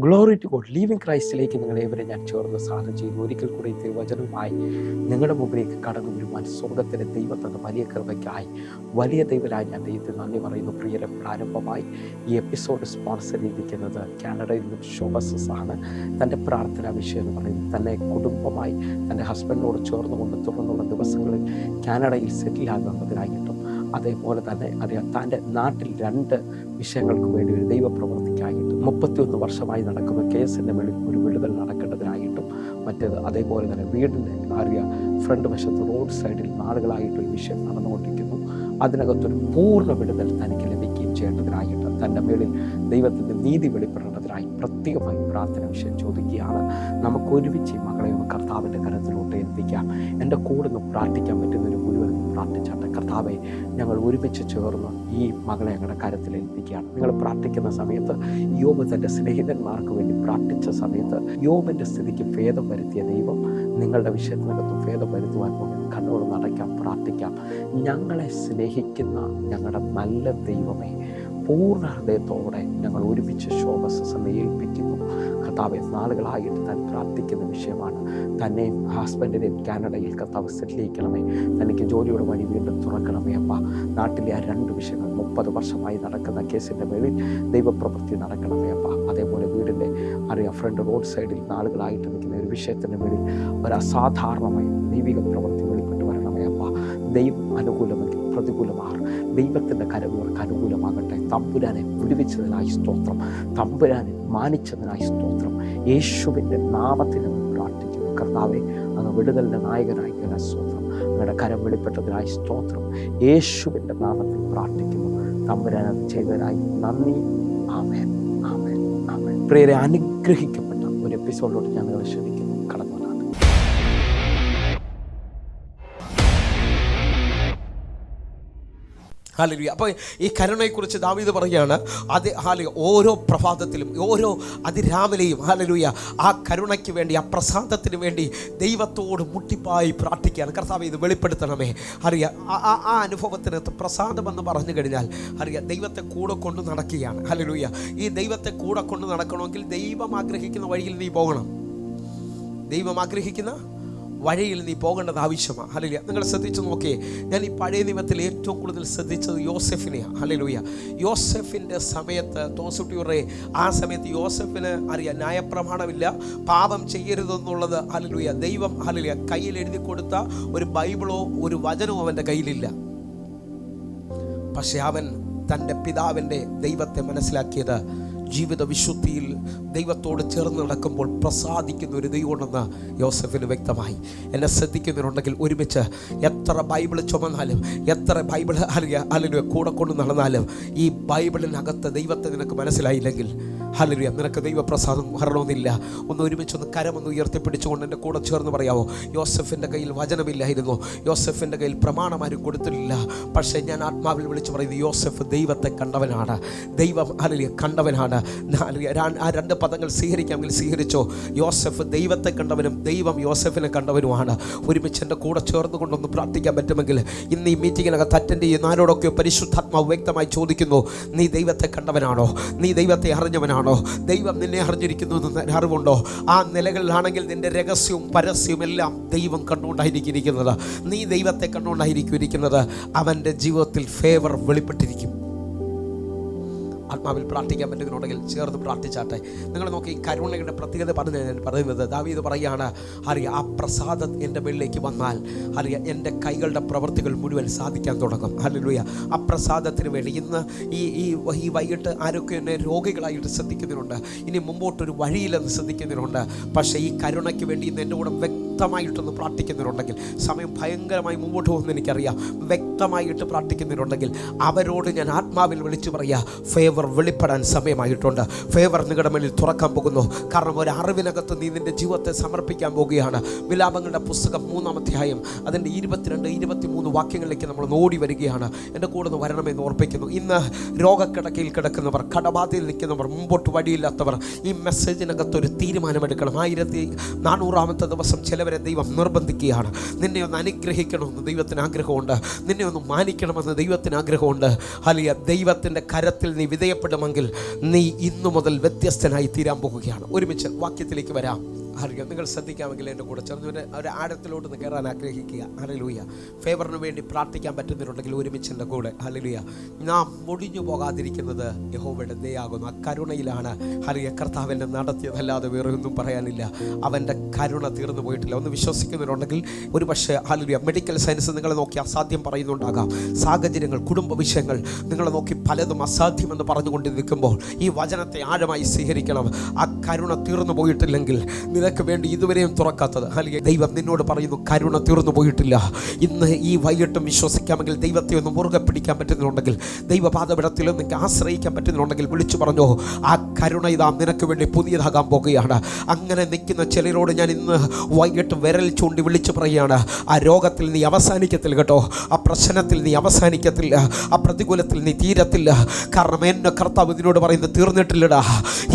Glory to God. Living ക്രൈസ്റ്റിലേക്ക് നിങ്ങളേവരെ ഞാൻ ചേർന്ന് സാധനം ചെയ്തു. ഒരിക്കൽ കൂടി തിരുവചനവുമായി നിങ്ങളുടെ മുമ്പിലേക്ക് കടന്നു വരുവാൻ സ്വർഗത്തിലെ ദൈവത്തിൻ്റെ വലിയ കൃപയ്ക്കായി, വലിയ ദൈവനായി ഞാൻ ദൈവത്തിന് നന്ദി പറയുന്നു. പ്രിയരെ, പ്രാരംഭമായി ഈ എപ്പിസോഡ് സ്പോൺസർ ചെയ്തിരിക്കുന്നത് കാനഡയിൽ നിന്നും ഷോബസസ് ആണ്. തൻ്റെ പ്രാർത്ഥനാ വിഷയം എന്ന് പറയുന്നത് തന്നെ കുടുംബമായി തൻ്റെ ഹസ്ബൻഡിനോട് ചേർന്നുകൊണ്ട് തുടർന്നുള്ള ദിവസങ്ങളിൽ കാനഡയിൽ സെറ്റിൽ ആകുന്നതിനായിട്ടും, അതേപോലെ തന്നെ അറിയാം തൻ്റെ നാട്ടിൽ 2 വിഷയങ്ങൾക്ക് വേണ്ടി ഒരു ദൈവപ്രവൃത്തിക്കായിട്ടും 31 വർഷമായി നടക്കുന്ന കേസിൻ്റെ മേളിൽ ഒരു വിടുതൽ നടക്കേണ്ടതിനായിട്ടും, മറ്റേത് അതേപോലെ തന്നെ വീടിൻ്റെ ഫ്രണ്ട് വശത്ത് റോഡ് സൈഡിൽ നാളുകളായിട്ടൊരു വിഷയം നടന്നുകൊണ്ടിരിക്കുന്നു. അതിനകത്തൊരു പൂർണ്ണ വിടുതൽ തനിക്ക് ലഭിക്കുകയും ചെയ്യേണ്ടതിനായിട്ട്, തൻ്റെ മേളിൽ ദൈവത്തിൻ്റെ നീതി വെളിപ്പെടേണ്ടതിനായി പ്രത്യേകമായി പ്രാർത്ഥന വിഷയം ചോദിക്കുകയാണ്. നമുക്ക് ഒരുമിച്ച് ഈ മകളെ ഒന്ന് കർത്താവിൻ്റെ കരത്തിലോട്ട് ഏൽപ്പിക്കാം. എൻ്റെ കൂടെ നിന്ന് പ്രാർത്ഥിക്കാൻ പറ്റുന്നൊരു മുഴുവൻ പ്രാർത്ഥിച്ചാട്ടെ. കർത്താവെ, ഞങ്ങൾ ഒരുമിച്ച് ചേർന്ന് ഈ മകളെ ഞങ്ങളുടെ കരത്തിൽ ഏൽപ്പിക്കുകയാണ്. നിങ്ങൾ പ്രാർത്ഥിക്കുന്ന സമയത്ത് യോബ് തൻ്റെ സ്നേഹിതന്മാർക്ക് വേണ്ടി പ്രാർത്ഥിച്ച സമയത്ത് യോബിൻ്റെ സ്ഥിതിക്ക് ഭേദം വരുത്തിയ ദൈവം നിങ്ങളുടെ വിഷയത്തിനകത്ത് ഭേദം വരുത്തുവാൻ പോകുന്നു. കണ്ണുകൾ നടക്കാം, പ്രാർത്ഥിക്കാം. ഞങ്ങളെ സ്നേഹിക്കുന്ന ഞങ്ങളുടെ നല്ല ദൈവമേ, പൂർണ്ണ ഹൃദയത്തോടെ ഞങ്ങൾ ഒരുമിച്ച് ശോഭസനെ ഏൽപ്പിക്കുന്നു. കർത്താവെ, നാളുകളായിട്ട് താൻ പ്രാർത്ഥിക്കുന്ന വിഷയമാണ്. തന്നെയും ഹസ്ബൻഡിനെയും കാനഡയിൽ കർത്താവ് സെറ്റിൽ ചെയ്യിക്കണമേ. തനിക്ക് ജോലിയുടെ വഴി വീണ്ടും തുറക്കണമേ അപ്പ. നാട്ടിലെ ആ 2 വിഷയങ്ങൾ 30 വർഷമായി നടക്കുന്ന കേസിൻ്റെ മേളിൽ ദൈവപ്രവൃത്തി നടക്കണമേ അപ്പ. അതേപോലെ വീടിൻ്റെ ഫ്രണ്ട് റോഡ് സൈഡിൽ നാളുകളായിട്ട് നിൽക്കുന്ന ഒരു വിഷയത്തിൻ്റെ മേളിൽ ഒരു അസാധാരണമായ ദൈവിക പ്രവൃത്തി വെളിപ്പെട്ട് വരണമേ അപ്പ. ദൈവം അനുകൂലമെങ്കിൽ പ്രതികൂലമാർ ദൈവത്തിൻ്റെ കരവുകൾക്ക് അനുകൂലമാകട്ടെ. തമ്പുരാനെ വിടുവിച്ചതിനായി സ്തോത്രം, തമ്പുരാനെ മാനിച്ചതിനായി സ്തോത്രം. യേശുവിൻ്റെ നാമത്തിൽ നിന്ന് പ്രാർത്ഥിക്കുന്നു. കർത്താവെ, അങ്ങ് വിടുതലിൻ്റെ നായകനായി സ്തോത്രം. അങ്ങയുടെ കരം വെളിപ്പെട്ടതിനായി സ്തോത്രം. യേശുവിൻ്റെ നാമത്തിൽ പ്രാർത്ഥിക്കുന്നു. തമ്പുരാൻ അത് ചെയ്തതിനായി നന്ദി. ആമേൻ, ആമേൻ, ആമേൻ. പ്രിയരെ, അനുഗ്രഹിക്കപ്പെട്ട ഒരു എപ്പിസോഡിലോട്ട് ഞാൻ നിങ്ങളെ ക്ഷണിക്കുന്നു. കടന്നു വരാം. ഹല്ലേലൂയ. അപ്പോൾ ഈ കരുണയെക്കുറിച്ച് ദാവീദ് പറയുകയാണ്, ഓരോ പ്രഭാതത്തിലും ഓരോ അതിരാവിലെയും ഹല്ലേലൂയ ആ കരുണയ്ക്ക് വേണ്ടി, ആ പ്രസാദത്തിന് വേണ്ടി ദൈവത്തോട് മുട്ടിപ്പായി പ്രാർത്ഥിക്കുകയാണ്. കർത്താവേ, ഇത് വെളിപ്പെടുത്തണമേ. ആ അനുഭവത്തിനകത്ത് പ്രസാദമെന്ന് പറഞ്ഞു കഴിഞ്ഞാൽ ദൈവത്തെ കൂടെ കൊണ്ട് നടക്കുകയാണ്. ഹല്ലേലൂയ. ഈ ദൈവത്തെ കൂടെ കൊണ്ട് നടക്കണമെങ്കിൽ ദൈവം ആഗ്രഹിക്കുന്ന വഴിയിൽ നീ പോകണം. ദൈവം ആഗ്രഹിക്കുന്ന വഴിയിൽ നീ പോകേണ്ടത് ആവശ്യമാണ്. ഹല്ലേലൂയ. നിങ്ങൾ ശ്രദ്ധിച്ചു നോക്കിയേ, ഞാൻ ഈ പഴയ നിയമത്തിൽ ഏറ്റവും കൂടുതൽ ശ്രദ്ധിച്ചത് യോസെഫിനെയാണ്. ഹല്ലേലൂയ. യോസെഫിൻ്റെ സമയത്ത് തോസുട്ടിയുറേ, ആ സമയത്ത് യോസെഫിന് ന്യായപ്രമാണമില്ല, പാപം ചെയ്യരുതെന്നുള്ളത് ഹല്ലേലൂയ ദൈവം ഹല്ലേലൂയ കയ്യിൽ എഴുതി കൊടുത്ത ഒരു ബൈബിളോ ഒരു വചനമോ അവൻ്റെ കയ്യിലില്ല. പക്ഷെ അവൻ തൻ്റെ പിതാവിൻ്റെ ദൈവത്തെ മനസ്സിലാക്കിയത് ജീവിത വിശുദ്ധിയിൽ ദൈവത്തോട് ചേർന്ന് നടക്കുമ്പോൾ പ്രസാദിക്കുന്ന ഒരു ദൈവമുണ്ടെന്ന് യോസെഫിന് വ്യക്തമായി. എന്നെ ശ്രദ്ധിക്കുന്നവരുണ്ടെങ്കിൽ ഒരുമിച്ച് എത്ര ബൈബിൾ ചുമന്നാലും, എത്ര ബൈബിൾ ഹല്ലേലൂയ കൂടെ കൊണ്ട് നടന്നാലും, ഈ ബൈബിളിനകത്ത് ദൈവത്തെ നിനക്ക് മനസ്സിലായില്ലെങ്കിൽ ഹല്ലേലൂയ നിനക്ക് ദൈവപ്രസാദം വരണമെന്നില്ല. ഒരുമിച്ചൊന്ന് കരമൊന്ന് ഉയർത്തിപ്പിടിച്ചുകൊണ്ട് എൻ്റെ കൂടെ ചേർന്ന് പറയാമോ? യോസെഫിൻ്റെ കയ്യിൽ വചനമില്ലായിരുന്നു, യോസെഫിൻ്റെ കയ്യിൽ പ്രമാണമാരും കൊടുത്തിട്ടില്ല. പക്ഷേ ഞാൻ ആത്മാവിൽ വിളിച്ചു പറയുന്നത്, യോസെഫ് ദൈവത്തെ കണ്ടവനാണ്, ദൈവം ഹല്ലേലൂയ കണ്ടവനാണ്. ആ 2 പദങ്ങൾ സ്വീകരിക്കാമെങ്കിൽ സ്വീകരിച്ചോ. യോസെഫ് ദൈവത്തെ കണ്ടവനും ദൈവം യോസെഫിനെ കണ്ടവനുമാണ്. ഒരുമിച്ച് എൻ്റെ കൂടെ ചേർന്ന് കൊണ്ടൊന്ന് പ്രാർത്ഥിക്കാൻ പറ്റുമെങ്കിൽ ഇന്ന് ഈ മീറ്റിങ്ങിനകത്ത് അറ്റൻഡ് ചെയ്യുന്ന ആരോടൊക്കെ പരിശുദ്ധാത്മാവ് വ്യക്തമായി ചോദിക്കുന്നു, നീ ദൈവത്തെ കണ്ടവനാണോ? നീ ദൈവത്തെ അറിഞ്ഞവനാണോ? ദൈവം നിന്നെ അറിഞ്ഞിരിക്കുന്നു എന്ന് അറിവുണ്ടോ? ആ നിലകളിലാണെങ്കിൽ നിന്റെ രഹസ്യവും പരസ്യവും എല്ലാം ദൈവം കണ്ടുകൊണ്ടായിരിക്കുന്നത്. നീ ദൈവത്തെ കണ്ടുകൊണ്ടായിരിക്കും ഇരിക്കുന്നത്. അവൻ്റെ ജീവിതത്തിൽ ഫേവർ വെളിപ്പെട്ടിരിക്കും. ആത്മാവിൽ പ്രാർത്ഥിക്കാൻ പറ്റുന്നുണ്ടെങ്കിൽ ചേർന്ന് പ്രാർത്ഥിച്ചാട്ടെ. നിങ്ങൾ നോക്കി, കരുണയുടെ പ്രത്യേകത പറയുന്നത് ദാവീദ് പറയുകയാണ്, ആ പ്രസാദം എൻ്റെ മേളിലേക്ക് വന്നാൽ എൻ്റെ കൈകളുടെ പ്രവൃത്തികൾ മുഴുവൻ സാധിക്കാൻ തുടങ്ങും. ഹല്ലേലൂയ. ആ പ്രസാദത്തിന് വേണ്ടി ഇന്ന് ഈ വൈകിട്ട് ആരൊക്കെ എന്നെ രോഗികളായിട്ട് ശ്രദ്ധിക്കുന്നതിനുണ്ട്, ഇനി മുമ്പോട്ടൊരു വഴിയിലെന്ന് ശ്രദ്ധിക്കുന്നതിനുണ്ട്. പക്ഷേ ഈ കരുണയ്ക്ക് വേണ്ടി ഇന്ന് എൻ്റെ കൂടെ വ്യക്തമായിട്ടൊന്ന് പ്രാർത്ഥിക്കുന്നവരുണ്ടെങ്കിൽ, സമയം ഭയങ്കരമായി മുമ്പോട്ട് പോകുമെന്ന് എനിക്കറിയാം, വ്യക്തമായിട്ട് പ്രാർത്ഥിക്കുന്നവരുണ്ടെങ്കിൽ അവരോട് ഞാൻ ആത്മാവിൽ വിളിച്ചു പറയുക, ഫേവർ വെളിപ്പെടാൻ സമയമായിട്ടുണ്ട്. ഫേവർ നിങ്ങളുടെ മേലിൽ തുറക്കാൻ പോകുന്നു. കാരണം ഒരു അറിവിനകത്ത് നീ നിന്റെ ജീവിതത്തെ സമർപ്പിക്കാൻ പോകുകയാണ്. വിലാപങ്ങളുടെ പുസ്തകം 3-ാം അധ്യായം അതിൻ്റെ 22-23 വാക്യങ്ങളിലേക്ക് നമ്മൾ ഓടി വരികയാണ്. എൻ്റെ കൂടെ നിന്ന് വരണമെന്ന് ഓർപ്പിക്കുന്നു. ഇന്ന് രോഗക്കിടക്കയിൽ കിടക്കുന്നവർ, കടബാധയിൽ നിൽക്കുന്നവർ, മുമ്പോട്ട് വഴിയില്ലാത്തവർ, ഈ മെസ്സേജിനകത്തൊരു തീരുമാനമെടുക്കണം. 1400-ാമത്തെ ദിവസം ചിലവർ എല്ലാവരെ ദൈവം നിർബന്ധിക്കുകയാണ്. നിന്നെ ഒന്ന് അനുഗ്രഹിക്കണമെന്ന് ദൈവത്തിന് ആഗ്രഹമുണ്ട്. നിന്നെ ഒന്ന് മാനിക്കണമെന്ന് ദൈവത്തിന് ആഗ്രഹമുണ്ട്. ഹല്ലേലൂയ. ദൈവത്തിൻ്റെ കരത്തിൽ നീ വിധേയപ്പെടുമെങ്കിൽ നീ ഇന്നു മുതൽ വ്യത്യസ്തനായി തീരാൻ പോകുകയാണ്. ഒരുമിച്ച് വാക്യത്തിലേക്ക് വരാം. ഹല്ലേലൂയ. നിങ്ങൾ ശ്രദ്ധിക്കാമെങ്കിൽ എൻ്റെ കൂടെ ചേർന്ന് ഒരു ആഴത്തിലോട്ട് നിന്ന് കയറാൻ ആഗ്രഹിക്കുക. ഹല്ലേലൂയ. ഫേവറിന് വേണ്ടി പ്രാർത്ഥിക്കാൻ പറ്റുന്നുണ്ടെങ്കിൽ ഒരുമിച്ച് എൻ്റെ കൂടെ. ഹല്ലേലൂയ. നാം മുടിഞ്ഞു പോകാതിരിക്കുന്നത് യഹോവയുടെ ദയാകുന്നു. ആ കരുണയിലാണ് ഹല്ലേലൂയ കർത്താവ് എന്നെ നടത്തിയതല്ലാതെ വേറെ ഒന്നും പറയാനില്ല. അവൻ്റെ കരുണ തീർന്നു പോയിട്ടില്ല. ഒന്ന് വിശ്വസിക്കുന്നുണ്ടെങ്കിൽ ഒരു പക്ഷേ ഹല്ലേലൂയ മെഡിക്കൽ സയൻസ് നിങ്ങളെ നോക്കി അസാധ്യം പറയുന്നുണ്ടാകാം. സാഹചര്യങ്ങൾ, കുടുംബ വിഷയങ്ങൾ നിങ്ങളെ നോക്കി പലതും അസാധ്യമെന്ന് പറഞ്ഞുകൊണ്ട് നിൽക്കുമ്പോൾ ഈ വചനത്തെ ആഴമായി സ്വീകരിക്കണം. ആ കരുണ തീർന്നു പോയിട്ടില്ലെങ്കിൽ നിനക്ക് വേണ്ടി ഇതുവരെയും തുറക്കാത്തത് ഹല്ലേലൂയ ദൈവം നിന്നോട് പറയുന്നു, കരുണ തീർന്നു പോയിട്ടില്ല. ഇന്ന് ഈ വൈകിട്ടും വിശ്വസിക്കാമെങ്കിൽ, ദൈവത്തെ ഒന്ന് മുറുകെ പിടിക്കാൻ പറ്റുന്നുണ്ടെങ്കിൽ, ദൈവപാദപീഠത്തിൽ നിങ്ങൾക്ക് ആശ്രയിക്കാൻ പറ്റുന്നുണ്ടെങ്കിൽ വിളിച്ചു പറഞ്ഞോ, ആ കരുണ ഇതാ നിനക്ക് വേണ്ടി പുതിയതാകാൻ പോകുകയാണ്. അങ്ങനെ നിൽക്കുന്ന ചിലരോട് ഞാൻ ഇന്ന് വൈകിട്ട് വിരൽ ചൂണ്ടി വിളിച്ചു പറയുകയാണ്, ആ രോഗത്തിൽ നീ അവസാനിക്കത്തില്ല കേട്ടോ, ആ പ്രശ്നത്തിൽ നീ അവസാനിക്കത്തില്ല, ആ പ്രതികൂലത്തിൽ നീ തീരത്തില്ല. കാരണം എന്നെ കർത്താവ് ഇതിനോട് പറയുന്നത് തീർന്നിട്ടില്ലടാ.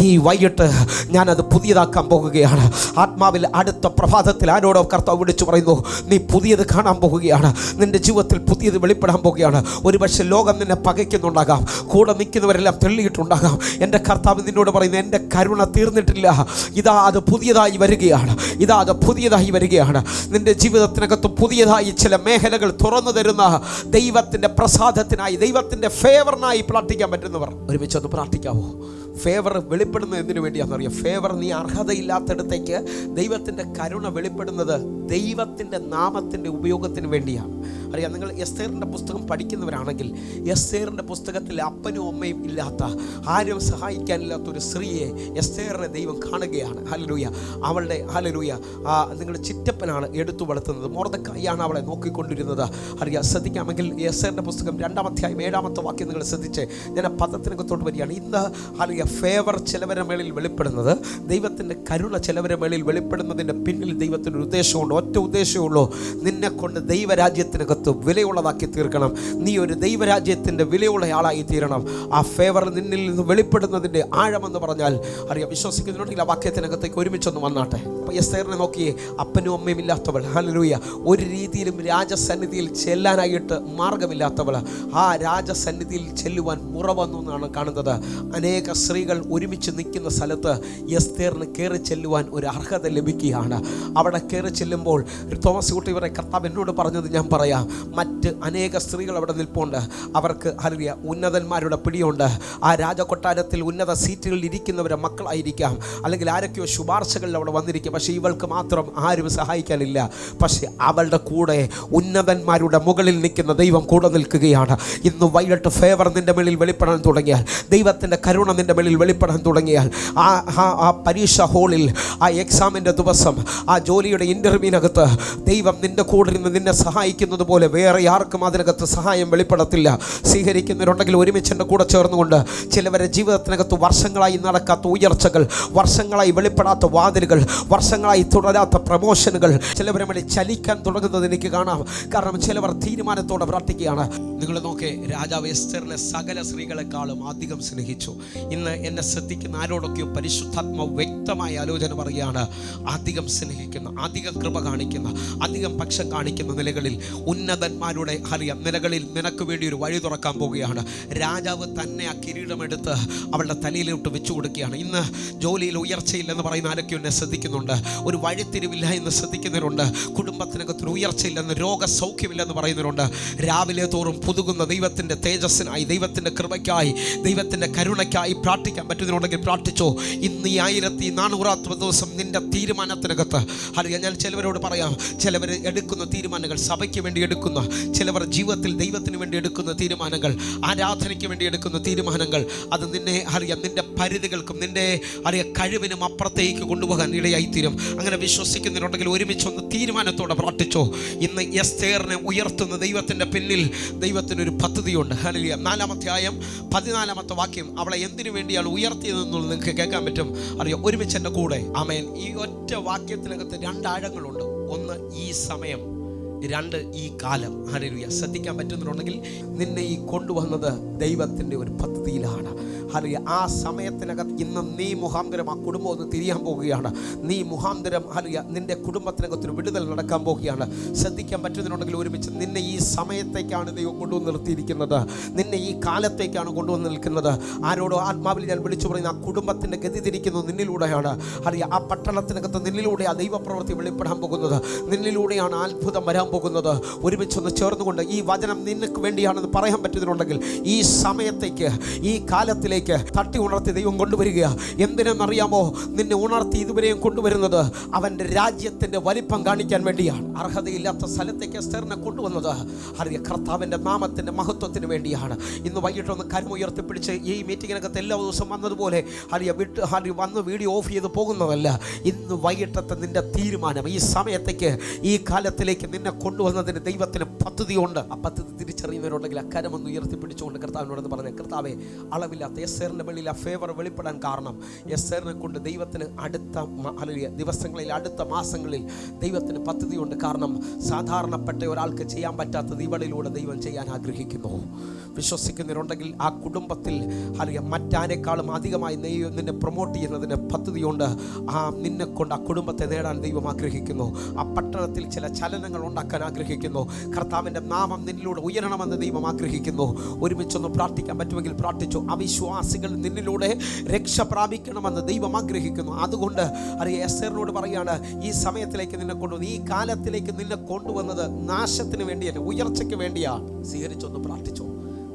ഈ വൈകിട്ട് ഞാനത് പുതിയതാക്കാൻ പോകുകയാണ്. ആത്മാവിൽ അടുത്ത പ്രഭാതത്തിൽ ആരോടോ കർത്താവ് വിളിച്ചു പറയുന്നു, നീ പുതിയത് കാണാൻ പോകുകയാണ്. നിന്റെ ജീവിതത്തിൽ പുതിയത് വെളിപ്പെടാൻ പോകുകയാണ്. ഒരുപക്ഷെ ലോകം നിന്നെ പകയ്ക്കുന്നുണ്ടാകാം, കൂടെ നിൽക്കുന്നവരെല്ലാം തെള്ളിയിട്ടുണ്ടാകാം. എൻ്റെ കർത്താവ് നിന്നോട് പറയുന്നു, എൻ്റെ കരുണ തീർന്നിട്ടില്ല, ഇതാ അത് പുതിയതായി വരികയാണ്, ഇതാ അത് പുതിയതായി വരികയാണ്. നിന്റെ ജീവിതത്തിനകത്ത് പുതിയതായി ചില മേഖലകൾ തുറന്നു തരുന്ന ദൈവത്തിൻ്റെ പ്രസാദത്തിനായി, ദൈവത്തിൻ്റെ ഫേവറിനായി പ്രാർത്ഥിക്കാൻ പറ്റുന്നവർ ഒരുമിച്ചൊന്ന് പ്രാർത്ഥിക്കാവോ? ഫേവർ വെളിപ്പെടുന്നത് എന്തിനു വേണ്ടിയാണെന്നറിയാം? ഫേവർ നീ അർഹതയില്ലാത്തടത്തേക്ക് ദൈവത്തിൻ്റെ കരുണ വെളിപ്പെടുന്നത് ദൈവത്തിൻ്റെ നാമത്തിൻ്റെ ഉപയോഗത്തിന് വേണ്ടിയാണ്. അറിയാം, നിങ്ങൾ എസ്തേറിൻ്റെ പുസ്തകം പഠിക്കുന്നവരാണെങ്കിൽ എസ്തേറിൻ്റെ പുസ്തകത്തിൽ അപ്പനും അമ്മയും ഇല്ലാത്ത, ആരും സഹായിക്കാനില്ലാത്ത ഒരു സ്ത്രീയെ എസ്തേറിനെ ദൈവം കാണുകയാണ്. ഹല്ലേലൂയ. അവളുടെ ഹല്ലേലൂയ നിങ്ങൾ ചിറ്റപ്പനാണ് എടുത്തു വളർത്തുന്നത്. മൊർദെഖായിയാണ് അവളെ നോക്കിക്കൊണ്ടിരുന്നത്. അറിയാം, ശ്രദ്ധിക്കാമെങ്കിൽ എസ്തേറിൻ്റെ പുസ്തകം 2-ാം അധ്യായം 7-ാമത്തെ വാക്യം നിങ്ങൾ ശ്രദ്ധിച്ച് ഞാൻ ആ പദത്തിനകത്തോട്ട് വരികയാണ്. ഇന്ന് ഹല്ലേലൂയ ഫേവർ ചിലവരുടെ മേളിൽ വെളിപ്പെടുന്നത്, ദൈവത്തിൻ്റെ കരുണ ചിലവരുടെ മേളിൽ വെളിപ്പെടുന്നതിൻ്റെ പിന്നിൽ ദൈവത്തിൻ്റെ ഒരു ഉദ്ദേശമുണ്ട്. ഒറ്റ ഉദ്ദേശമുള്ളൂ, നിന്നെ കൊണ്ട് ദൈവരാജ്യത്തിനകത്ത് വിലയുള്ളതാക്കി തീർക്കണം. നീ ഒരു ദൈവരാജ്യത്തിൻ്റെ വിലയുള്ള ആളായി തീരണം. ആ ഫേവർ നിന്നിൽ നിന്ന് വെളിപ്പെടുന്നതിൻ്റെ ആഴമെന്ന് പറഞ്ഞാൽ അറിയാം, വിശ്വസിക്കുന്നുണ്ടെങ്കിൽ ആ വാക്യത്തിനകത്തേക്ക് ഒരുമിച്ചൊന്ന് വന്നാട്ടെ. അപ്പോൾ എസ്തേറിനെ നോക്കിയേ, അപ്പനും അമ്മയും ഇല്ലാത്തവൾ, ഹല്ലേലൂയ, ഒരു രീതിയിലും രാജസന്നിധിയിൽ ചെല്ലാനായിട്ട് മാർഗമില്ലാത്തവൾ, ആ രാജസന്നിധിയിൽ ചെല്ലുവാൻ മുറ വന്നു എന്നാണ് കാണുന്നത്. അനേക സ്ത്രീകൾ ഒരുമിച്ച് നിൽക്കുന്ന സ്ഥലത്ത് എസ്തേറിന് കയറി ചെല്ലുവാൻ ഒരു അർഹത ലഭിക്കുകയാണ്. അവിടെ കയറി ചെല്ലുമ്പോൾ തോമസ് കുട്ടിവരെ കർത്താവ് എന്നോട് പറഞ്ഞത് ഞാൻ പറയാം. മറ്റ് അനേക സ്ത്രീകൾ അവിടെ നിൽപ്പുണ്ട്. അവർക്ക് ഹല്ലേലൂയ ഉന്നതന്മാരുടെ പിടിയുണ്ട്. ആ രാജകൊട്ടാരത്തിൽ ഉന്നത സീറ്റുകളിൽ ഇരിക്കുന്നവരെ മക്കളായിരിക്കാം, അല്ലെങ്കിൽ ആരൊക്കെയോ ശുപാർശകളിൽ അവിടെ വന്നിരിക്കും. പക്ഷേ ഇവൾക്ക് മാത്രം ആരും സഹായിക്കാനില്ല. പക്ഷേ അവളുടെ കൂടെ ഉന്നതന്മാരുടെ മുകളിൽ നിൽക്കുന്ന ദൈവം കൂടെ നിൽക്കുകയാണ്. ഇന്ന് വൈകിട്ട് ഫേവർ നിൻ്റെ മേളിൽ വെളിപ്പെടാൻ തുടങ്ങിയാൽ, ദൈവത്തിൻ്റെ കരുണ നിൻ്റെ മേളിൽ വെളിപ്പെടാൻ തുടങ്ങിയാൽ, ആ പരീക്ഷ ഹോളിൽ, ആ എക്സാമിൻ്റെ ദിവസം, ആ ജോലിയുടെ ഇൻ്റർവ്യൂവിനകത്ത് ദൈവം നിൻ്റെ കൂടെ നിന്ന് നിന്നെ സഹായിക്കുന്നത് പോലെ വേറെ ആർക്കും അതിനകത്ത് സഹായം വെളിപ്പെടത്തില്ല. സ്വീകരിക്കുന്നവരുണ്ടെങ്കിൽ ഒരുമിച്ച് എൻ്റെ കൂടെ ചേർന്നുകൊണ്ട്, ചിലവരെ ജീവിതത്തിനകത്ത് വർഷങ്ങളായി നടക്കാത്ത ഉയർച്ചകൾ, വർഷങ്ങളായി വെളിപ്പെടാത്ത വാതിലുകൾ, വർഷങ്ങളായി തുടരാത്ത പ്രമോഷനുകൾ ചിലവരെ മേളിൽ ചലിക്കാൻ തുടങ്ങുന്നത് എനിക്ക് കാണാം. കാരണം ചിലവർ തീരുമാനത്തോടെ പ്രാർത്ഥിക്കുകയാണ്. നിങ്ങൾ നോക്കേ, രാജാവ് എസ്തേറിനെ സകല സ്ത്രീകളെക്കാളും അധികം സ്നേഹിച്ചു. ഇന്ന് എന്നെ ശ്രദ്ധിക്കുന്ന ആരോടൊക്കെയോ പരിശുദ്ധാത്മാവ് വ്യക്തമായ ആലോചന പറയുകയാണ്, അധികം സ്നേഹിക്കുന്ന, അധികം കൃപ കാണിക്കുന്ന, അധികം പക്ഷം കാണിക്കുന്ന നിലകളിൽ, ഉന്നതന്മാരുടെ അറിയാം നിലകളിൽ നിനക്ക് വേണ്ടി ഒരു വഴി തുറക്കാൻ പോവുകയാണ്. രാജാവ് തന്നെ ആ കിരീടമെടുത്ത് അവളുടെ തലയിലോട്ട് വെച്ചു കൊടുക്കുകയാണ്. ഇന്ന് ജോലിയിൽ ഉയർച്ചയില്ലെന്ന് പറയുന്ന ആരൊക്കെയോ എന്നെ ശ്രദ്ധിക്കുന്നുണ്ട്. ഒരു വഴിത്തിരിവില്ല എന്ന് ശ്രദ്ധിക്കുന്നവരുണ്ട്. കുടുംബത്തിനകത്തൊരു ഉയർച്ചയില്ലെന്ന്, രോഗസൗഖ്യമില്ലെന്ന് പറയുന്നവരുണ്ട്. രാവിലെ തോറും പുതുകുന്ന ദൈവത്തിൻ്റെ തേജസ്സിനായി, ദൈവത്തിൻ്റെ കൃപയ്ക്കായി, ദൈവത്തിൻ്റെ കരുണയ്ക്കായി പ്രാർത്ഥിക്കാൻ പറ്റുന്നതിനുണ്ടെങ്കിൽ പ്രാർത്ഥിച്ചോ. ഇന്ന് ഈ 1400 ദിവസം നിൻ്റെ തീരുമാനത്തിനകത്ത് അറിയാം, ഞാൻ ചിലവരോട് പറയാം, ചിലവർ എടുക്കുന്ന തീരുമാനങ്ങൾ സഭയ്ക്ക് വേണ്ടി എടുക്കുന്ന, ചിലവർ ജീവിതത്തിൽ ദൈവത്തിന് വേണ്ടി എടുക്കുന്ന തീരുമാനങ്ങൾ, ആരാധനയ്ക്ക് വേണ്ടി എടുക്കുന്ന തീരുമാനങ്ങൾ, അത് നിന്നെ അറിയാം നിൻ്റെ പരിധികൾക്കും നിൻ്റെ അറിയാം കഴിവിനും അപ്പുറത്തേക്ക് കൊണ്ടുപോകാൻ ഇടയായിത്തീരും. അങ്ങനെ വിശ്വസിക്കുന്നുണ്ടെങ്കിൽ ഒരുമിച്ചൊന്ന് തീരുമാനത്തോടെ പ്രാർത്ഥിച്ചോ. ഇന്ന് എസ്തേറിനെ ഉയർത്തുന്ന ദൈവത്തിൻ്റെ പിന്നിൽ ദൈവത്തിനൊരു പദ്ധതിയുണ്ട്. ഹല്ലേലൂയ. 4-ാം അധ്യായം 14-ാമത്തെ വാക്യം, അവളെ എന്തിനു വേണ്ടിയാണ് ഉയർത്തിയതെന്നുള്ളത് നിങ്ങൾക്ക് കേൾക്കാൻ പറ്റും. അറിയാം, ഒരുമിച്ച് എൻ്റെ കൂടെ ആമേൻ. ഈ ഒറ്റ വാക്യത്തിനകത്ത് 2 ആഴങ്ങളുണ്ട്. ഒന്ന് ഈ സമയം, 2 ഈ കാലം. ഹല്ലേലൂയ. ശ്രദ്ധിക്കാൻ പറ്റുന്നുണ്ടെങ്കിൽ നിന്നെ ഈ കൊണ്ടുവന്നത് ദൈവത്തിൻ്റെ ഒരു പദ്ധതിയിലാണ്. ഹല്ലേലൂയ ആ സമയത്തിനകത്ത് ഇന്ന് നീ മുഖാന്തരം ആ കുടുംബം ഒന്ന് തിരിയാൻ പോകുകയാണ്. നീ മുഖാന്തരം ഹല്ലേലൂയ നിന്റെ കുടുംബത്തിനകത്തൊരു വിടുതൽ നടക്കാൻ പോകുകയാണ്. ശ്രദ്ധിക്കാൻ പറ്റുന്നുണ്ടെങ്കിൽ ഒരുമിച്ച് നിന്നെ ഈ സമയത്തേക്കാണ് ദൈവം കൊണ്ടുവന്ന് നിർത്തിയിരിക്കുന്നത്. നിന്നെ ഈ കാലത്തേക്കാണ് കൊണ്ടുവന്ന് നിൽക്കുന്നത്. ആരോടോ ആത്മാവിൽ ഞാൻ വിളിച്ചു പറയുന്ന ആ കുടുംബത്തിൻ്റെ ഗതി തിരിക്കുന്നത് നിന്നിലൂടെയാണ്. ഹല്ലേലൂയ ആ പട്ടണത്തിനകത്ത് നിന്നിലൂടെ ആ ദൈവപ്രവൃത്തി വെളിപ്പെടാൻ പോകുന്നത്. നിന്നിലൂടെയാണ് അത്ഭുതം വരാൻ പോകുന്നത്. ഒരുമിച്ചൊന്ന് ചേർന്നുകൊണ്ട് ഈ വചനം നിനക്ക് വേണ്ടിയാണെന്ന് പറയാൻ പറ്റുന്നുണ്ടെങ്കിൽ ഈ സമയത്തേക്ക് ഈ കാലത്തിലേക്ക് തട്ടി ഉണർത്തി ദൈവം കൊണ്ടുവരികയാണ്. എന്തിനെന്നറിയാമോ? നിന്നെ ഉണർത്തി ഇതുവരെയും കൊണ്ടുവരുന്നത് അവൻ്റെ രാജ്യത്തിൻ്റെ വലിപ്പം കാണിക്കാൻ വേണ്ടിയാണ്. അർഹതയില്ലാത്ത സ്ഥലത്തേക്ക് എസ്തേറിനെ കൊണ്ടുവന്നത് അറിയ കർത്താവിൻ്റെ നാമത്തിൻ്റെ മഹത്വത്തിന് വേണ്ടിയാണ്. ഇന്ന് വൈകിട്ടൊന്ന് കരമുയർത്തിപ്പിടിച്ച് ഈ മീറ്റിങ്ങിനകത്ത് എല്ലാ ദിവസവും വന്നതുപോലെ വന്ന് വീഡിയോ ഓഫ് ചെയ്ത് പോകുന്നതല്ല. ഇന്ന് വൈകിട്ടത്തെ നിൻ്റെ തീരുമാനം ഈ സമയത്തേക്ക് ഈ കാലത്തിലേക്ക് നിന്നെ കൊണ്ടുവന്നതിന് ദൈവത്തിന് പദ്ധതിയുണ്ട്. ആ പദ്ധതി തിരിച്ചറിയുന്നവരുണ്ടെങ്കിൽ അക്കാരമൊന്ന് ഉയർത്തിപ്പിടിച്ചുകൊണ്ട് കർത്താവിനോടൊന്ന് പറഞ്ഞ കർത്താവെ, അളവില്ലാത്ത എസ്തേറിൻ്റെ വെളിയിൽ ആ ഫേവർ വെളിപ്പെടാൻ കാരണം എസ്തേറിനെ കൊണ്ട് ദൈവത്തിന് അടുത്ത ദിവസങ്ങളിൽ അടുത്ത മാസങ്ങളിൽ ദൈവത്തിന് പദ്ധതിയുണ്ട്. കാരണം സാധാരണപ്പെട്ട ഒരാൾക്ക് ചെയ്യാൻ പറ്റാത്തത് ഇവളിലൂടെ ദൈവം ചെയ്യാൻ ആഗ്രഹിക്കുന്നു. വിശ്വസിക്കുന്നവരുണ്ടെങ്കിൽ ആ കുടുംബത്തിൽ മറ്റാരെക്കാളും അധികമായി നിന്നെ പ്രൊമോട്ട് ചെയ്യുന്നതിന് പദ്ധതിയുണ്ട്. ആ നിന്നെ കൊണ്ട് ആ കുടുംബത്തെ നേടാൻ ദൈവം ആഗ്രഹിക്കുന്നു. ആ പട്ടണത്തിൽ ചില ചലനങ്ങൾ ഉണ്ടാക്കാൻ ആഗ്രഹിക്കുന്നു. കർത്താവിൻ്റെ നാമം നിന്നിലൂടെ ഉയരണമെന്ന് ദൈവം ആഗ്രഹിക്കുന്നു. ഒരുമിച്ചൊന്ന് പ്രാർത്ഥിക്കാൻ പറ്റുമെങ്കിൽ പ്രാർത്ഥിച്ചു. അവിശ്വാസികൾ നിന്നിലൂടെ രക്ഷ പ്രാപിക്കണമെന്ന് ദൈവം ആഗ്രഹിക്കുന്നു. അതുകൊണ്ട് എസ്തേറിനോട് പറയാണ്, ഈ സമയത്തിലേക്ക് നിന്നെ കൊണ്ടുവന്ന് ഈ കാലത്തിലേക്ക് നിന്നെ കൊണ്ടുവന്നത് നാശത്തിന് വേണ്ടിയല്ല, ഉയർച്ചയ്ക്ക് വേണ്ടിയാണ്. സ്വീകരിച്ചൊന്ന് പ്രാർത്ഥിച്ചു.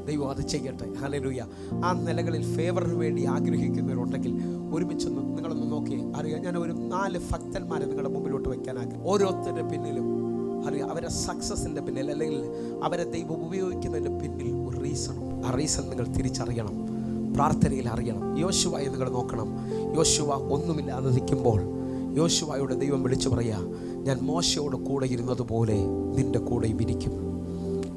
ദൈവം അത് ചെയ്യട്ടെ. ഹല്ലേലൂയ. ആ നിലകളിൽ ഫേവറിന് വേണ്ടി ആഗ്രഹിക്കുന്നവരുണ്ടെങ്കിൽ ഒരുമിച്ചൊന്ന് നിങ്ങളൊന്ന് നോക്കിയേ. ഞാൻ ഒരു 4 ഭക്തന്മാരെ നിങ്ങളുടെ മുമ്പിലോട്ട് വയ്ക്കാൻ ആഗ്രഹിക്കും. ഓരോരുത്തരുടെ പിന്നിലും അവരുടെ സക്സസിൻ്റെ പിന്നിൽ അല്ലെങ്കിൽ അവരെ ദൈവം ഉപയോഗിക്കുന്നതിൻ്റെ പിന്നിൽ ഒരു റീസണും. ആ റീസൺ നിങ്ങൾ തിരിച്ചറിയണം, പ്രാർത്ഥനയിൽ അറിയണം. യോശുവയെ നിങ്ങൾ നോക്കണം. യോശുവ ഒന്നുമില്ലാതെ നിൽക്കുമ്പോൾ യോശുവയോട് ദൈവം വിളിച്ചു പറയാ, ഞാൻ മോശയോട് കൂടെ ഇരുന്നതുപോലെ നിൻ്റെ കൂടെയും ഇരിക്കും.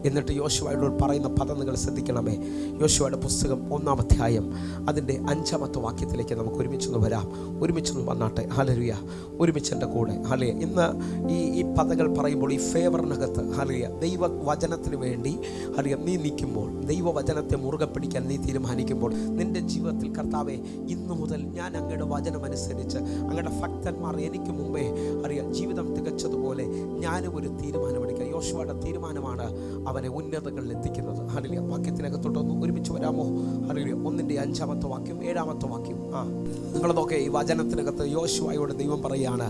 എന്നിട്ട് യോശുവയോട് പറയുന്ന പദം നിങ്ങൾ ശ്രദ്ധിക്കണമേ. യോശുവയുടെ പുസ്തകം 1-ാം അധ്യായം അതിൻ്റെ 5-ാമത്തെ വാക്യത്തിലേക്ക് നമുക്ക് ഒരുമിച്ചൊന്ന് വരാം. ഒരുമിച്ചൊന്ന് വന്നാട്ടെ. ഹല്ലേലൂയ. ഒരുമിച്ച് എൻ്റെ കൂടെ. ഹല്ലേലൂയ. ഇന്ന് ഈ പദങ്ങൾ പറയുമ്പോൾ ഈ ഫേവറിനകത്ത് ഹല്ലേലൂയ ദൈവവചനത്തിന് വേണ്ടി ഹല്ലേലൂയ നീ നിൽക്കുമ്പോൾ, ദൈവവചനത്തെ മുറുകെ പിടിക്കാൻ നീ തീരുമാനിക്കുമ്പോൾ, നിൻ്റെ ജീവിതത്തിൽ കർത്താവേ, ഇന്നു മുതൽ ഞാൻ അങ്ങയുടെ വചനമനുസരിച്ച് അങ്ങയുടെ ഭക്തന്മാർ എനിക്ക് മുമ്പേ ജീവിതം തികച്ചതുപോലെ ഞാനും ഒരു തീരുമാനമെടുക്കുക. യോശുവയുടെ തീരുമാനമാണ് അവനെ ഉന്നതങ്ങളിൽ എത്തിക്കുന്നത്. ഹല്ലേലൂയ. വാക്യത്തിനകത്തോട്ടൊന്ന് ഒരുമിച്ച് വരാമോ? ഹല്ലേലൂയ. 1-ന്റെ 5-ാമത്തെ വാക്യം 7-ാമത്തെ വാക്യം. നിങ്ങൾ നോക്കേ, ഈ വചനത്തിനകത്ത് യോശുവയോട് ദൈവം പറയുകയാണ്,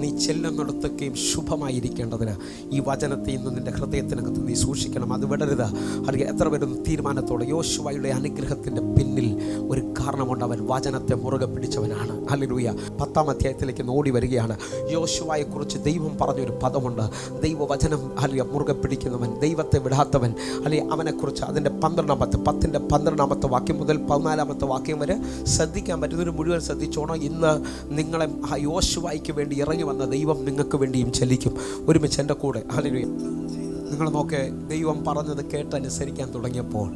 നീ ചെല്ലുന്നിടത്തൊക്കെയും ശുഭമായിരിക്കേണ്ടതിന് ഈ വചനത്തെ ഇന്ന് നിൻ്റെ ഹൃദയത്തിനകത്ത് നീ സൂക്ഷിക്കണം. അത് വിടരുത്. അറിയാം എത്ര വരുന്ന തീരുമാനത്തോടെ യോശുവയുടെ അനുഗ്രഹത്തിൻ്റെ പിന്നിൽ ഒരു കാരണമുണ്ട്. അവൻ വചനത്തെ മുറുകെ പിടിച്ചവനാണ്. ഹല്ലേലൂയ. 10-ാം അധ്യായത്തിലേക്ക് ഓടി വരികയാണ്. യോശുവയെക്കുറിച്ച് ദൈവം പറഞ്ഞൊരു പദമുണ്ട്. ദൈവവചനം മുറുകെ പിടിക്കുന്നവൻ, ദൈവത്തെ വിടാത്തവൻ. അല്ലെങ്കിൽ അവനെക്കുറിച്ച് അതിൻ്റെ 10-ന്റെ വാക്യം മുതൽ 14-ാമത്തെ വാക്യം വരെ ശ്രദ്ധിക്കാൻ പറ്റുന്നൊരു മുഴുവൻ ശ്രദ്ധിച്ചോണം. ഇന്ന് നിങ്ങളെ യോശുവയ്ക്ക് വേണ്ടി ഇറങ്ങി വന്ന ദൈവം നിങ്ങൾക്ക് വേണ്ടിയും ചലിക്കും. ഒരുമിച്ച് എൻ്റെ കൂടെ. ഹല്ലേലൂയ. നിങ്ങൾ നോക്കേ, ദൈവം പറഞ്ഞത് കേട്ടനുസരിക്കാൻ തുടങ്ങിയപ്പോൾ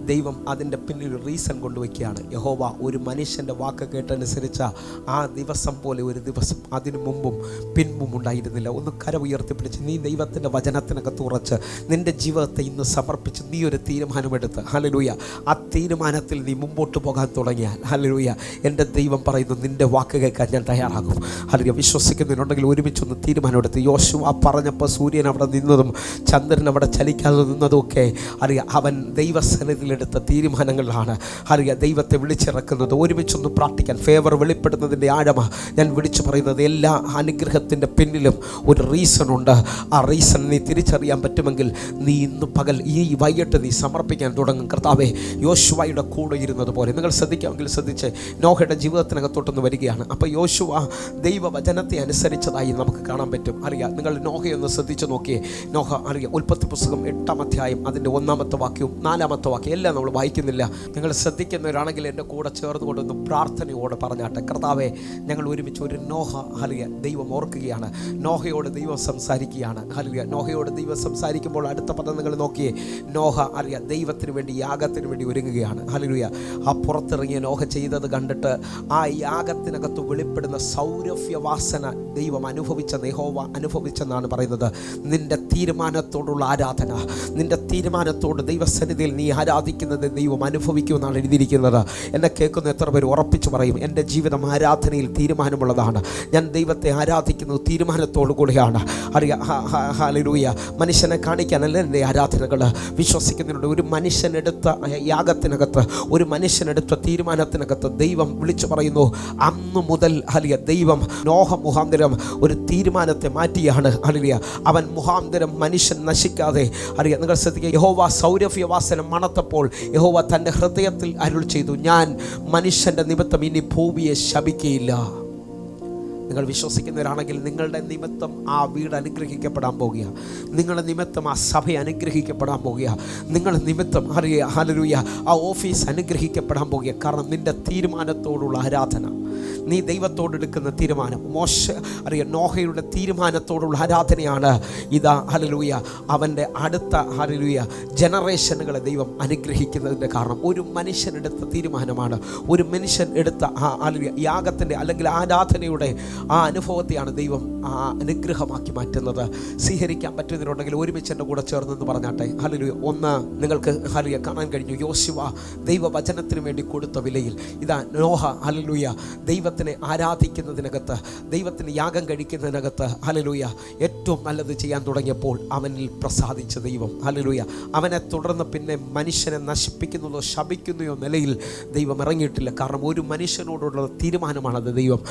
ദൈവം അതിൻ്റെ പിന്നിൽ റീസൺ കൊണ്ടുവയ്ക്കുകയാണ്. യഹോവ ഒരു മനുഷ്യൻ്റെ വാക്ക് കേട്ടനുസരിച്ച ആ ദിവസം പോലെ ഒരു ദിവസം അതിനു മുമ്പും പിൻപും ഉണ്ടായിരുന്നില്ല. ഒന്ന് കര ഉയർത്തിപ്പിടിച്ച് നീ ദൈവത്തിൻ്റെ വചനത്തിനകത്ത് ഉറച്ച് നിൻ്റെ ജീവിതത്തെ ഇന്ന് സമർപ്പിച്ച് നീ ഒരു തീരുമാനമെടുത്ത് ഹല്ലേലൂയ ആ തീരുമാനത്തിൽ നീ മുമ്പോട്ട് പോകാൻ തുടങ്ങിയാൽ ഹല്ലേലൂയ എൻ്റെ ദൈവം പറയുന്നു, നിൻ്റെ വാക്ക് കേൾക്കാൻ ഞാൻ തയ്യാറാകും. ഹല്ലേലൂയ. വിശ്വസിക്കുന്നുണ്ടെങ്കിൽ ഒരുമിച്ചൊന്ന് തീരുമാനമെടുത്ത്. യോശുവ പറഞ്ഞപ്പോൾ സൂര്യൻ അവിടെ നിന്നതും ചന്ദ്രൻ അവിടെ ചലിക്കാതെ നിന്നതുമൊക്കെ അവൻ ദൈവസന്നിധിയിൽ എടുത്ത തീരുമാനങ്ങളാണ്. ഹല്ലേലൂയ. ദൈവത്തെ വിളിച്ചിറക്കുന്നത്. ഒരുമിച്ചൊന്ന് പ്രാർത്ഥിക്കാൻ. ഫേവർ വെളിപ്പെടുന്നതിൻ്റെ ആഴമ ഞാൻ വിളിച്ചു പറയുന്നത്. എല്ലാ അനുഗ്രഹത്തിൻ്റെ പിന്നിലും ഒരു റീസണുണ്ട്. ആ റീസൺ നീ തിരിച്ചറിയാൻ പറ്റുമെങ്കിൽ നീ ഇന്ന് പകൽ ഈ വൈകിട്ട് നീ സമർപ്പിക്കാൻ തുടങ്ങും. കർത്താവേ, യോശുവയുടെ കൂടെ ഇരുന്നത് പോലെ. നിങ്ങൾ ശ്രദ്ധിക്കാമെങ്കിൽ ശ്രദ്ധിച്ച് നോഹയുടെ ജീവിതത്തിനകത്തോട്ടൊന്ന് വരികയാണ്. അപ്പോൾ യോശുവ ദൈവവചനത്തെ അനുസരിച്ചതായി നമുക്ക് കാണാൻ പറ്റും. അറിയാം, നിങ്ങൾ നോഹയൊന്ന് ശ്രദ്ധിച്ച് നോക്കിയേ. നോഹ അറിയാം, ഉൽപ്പത്തി പുസ്തകം 8-ാം അധ്യായം അതിൻ്റെ 1-ാമത്തെ വാക്യവും 4-ാമത്തെ വാക്യം എല്ലാം നമ്മൾ വായിക്കുന്നില്ല. നിങ്ങൾ ശ്രദ്ധിക്കുന്നവരാണെങ്കിൽ എൻ്റെ കൂടെ ചേർന്ന് കൊണ്ടൊന്ന് പ്രാർത്ഥനയോടെ പറഞ്ഞാട്ടെ. കർത്താവേ, ഞങ്ങൾ ഒരുമിച്ച് ഒരു നോഹ ഹല്ലേലൂയ ദൈവം ഓർക്കുകയാണ്. നോഹയോട് ദൈവം സംസാരിക്കുകയാണ്. ഹല്ലേലൂയ. നോഹയോട് ദൈവം സംസാരിക്കുമ്പോൾ അടുത്ത പദം നിങ്ങൾ നോക്കിയേ. നോഹ അറിയാം ദൈവത്തിന് വേണ്ടി യാഗത്തിന് വേണ്ടി ഒരുങ്ങുകയാണ്. ഹല്ലേലൂയ. ആ പുറത്തിറങ്ങിയ നോഹ ചെയ്തത് കണ്ടിട്ട് ആ യാഗത്തിനകത്ത് വെളിപ്പെടുന്ന സൗരഭ്യവാസന ദൈവം യഹോവ അനുഭവിച്ചെന്നാണ് പറയുന്നത്. നിൻ്റെ തീരുമാനത്തോടുള്ള ആരാധന, നിൻ്റെ തീരുമാനത്തോട് ദൈവസന്നിധിയിൽ നീ ആരാധിക്കും ആരാധിക്കുന്നത് ദൈവം അനുഭവിക്കുമെന്നാണ് എഴുതിയിരിക്കുന്നത്. എന്നെ കേൾക്കുന്ന എത്ര പേര് ഉറപ്പിച്ച് പറയും, എൻ്റെ ജീവിതം ആരാധനയിൽ തീരുമാനമുള്ളതാണ്, ഞാൻ ദൈവത്തെ ആരാധിക്കുന്നത് തീരുമാനത്തോടു കൂടിയാണ്. ഹല്ലേലൂയ. മനുഷ്യനെ കാണിക്കാനല്ല എൻ്റെ ആരാധനകൾ. വിശ്വസിക്കുന്നതിനുണ്ട് ഒരു മനുഷ്യനെടുത്ത യാഗത്തിനകത്ത്, ഒരു മനുഷ്യനെടുത്ത തീരുമാനത്തിനകത്ത് ദൈവം വിളിച്ചു പറയുന്നു, അന്ന് മുതൽ ദൈവം നോഹ മുഖാന്തരം ഒരു തീരുമാനത്തെ മാറ്റിയാണ്. അവൻ മുഖാന്തരം മനുഷ്യൻ നശിക്കാതെ നിങ്ങൾ ശ്രദ്ധിക്കുക, യഹോവ സൗരഭ്യവാസനം മണത്തപ്പോൾ യഹോവ തൻ്റെ ഹൃദയത്തിൽ അരുൾ ചെയ്തു, ഞാൻ മനുഷ്യൻ്റെ നിമിത്തം ഇനി ഭൂമിയെ ശപിക്കുകയില്ല. നിങ്ങൾ വിശ്വസിക്കുന്നവരാണെങ്കിൽ നിങ്ങളുടെ നിമിത്തം ആ വീട് അനുഗ്രഹിക്കപ്പെടാൻ പോകുക, നിങ്ങളുടെ നിമിത്തം ആ സഭ അനുഗ്രഹിക്കപ്പെടാൻ പോകുക, നിങ്ങളുടെ നിമിത്തം ഹല്ലേലൂയ ആ ഓഫീസ് അനുഗ്രഹിക്കപ്പെടാൻ പോകുക. കാരണം നിൻ്റെ തീരുമാനത്തോടുള്ള ആരാധന, നീ ദൈവത്തോടെടുക്കുന്ന തീരുമാനം, നോഹയുടെ തീരുമാനത്തോടുള്ള ആരാധനയാണ് ഇതാ ഹല്ലേലൂയ അവൻ്റെ അടുത്ത ഹല്ലേലൂയ ജനറേഷനുകളെ ദൈവം അനുഗ്രഹിക്കുന്നതിൻ്റെ കാരണം. ഒരു മനുഷ്യനെടുത്ത തീരുമാനമാണ്, ഒരു മനുഷ്യൻ എടുത്ത ഹല്ലേലൂയ യാഗത്തിൻ്റെ അല്ലെങ്കിൽ ആരാധനയുടെ ആ അനുഭവത്തെയാണ് ദൈവം ആ അനുഗ്രഹമാക്കി മാറ്റുന്നത്. സ്വീകരിക്കാൻ പറ്റുന്നതിനുണ്ടെങ്കിൽ ഒരുമിച്ച് എൻ്റെ കൂടെ ചേർന്നെന്ന് പറഞ്ഞാട്ടെ. ഹല്ലേലൂയ. ഒന്ന്, നിങ്ങൾക്ക് ഹല്ലേലൂയ കാണാൻ കഴിഞ്ഞു, യോശുവ ദൈവവചനത്തിന് വേണ്ടി കൊടുത്ത വിലയിൽ ഇതാ നോഹ ഹല്ലേലൂയ ദൈവത്തിനെ ആരാധിക്കുന്നതിനകത്ത്, ദൈവത്തിന് യാഗം കഴിക്കുന്നതിനകത്ത് ഹല്ലേലൂയ ഏറ്റവും നല്ലത് ചെയ്യാൻ തുടങ്ങിയപ്പോൾ അവനിൽ പ്രസാദിച്ച ദൈവം ഹല്ലേലൂയ അവനെ തുടർന്ന് പിന്നെ മനുഷ്യനെ നശിപ്പിക്കുന്നതോ ശപിക്കുന്നതോ നിലയിൽ ദൈവം ഇറങ്ങിയിട്ടില്ല. കാരണം ഒരു മനുഷ്യനോടുള്ള തീരുമാനമാണത് ദൈവം.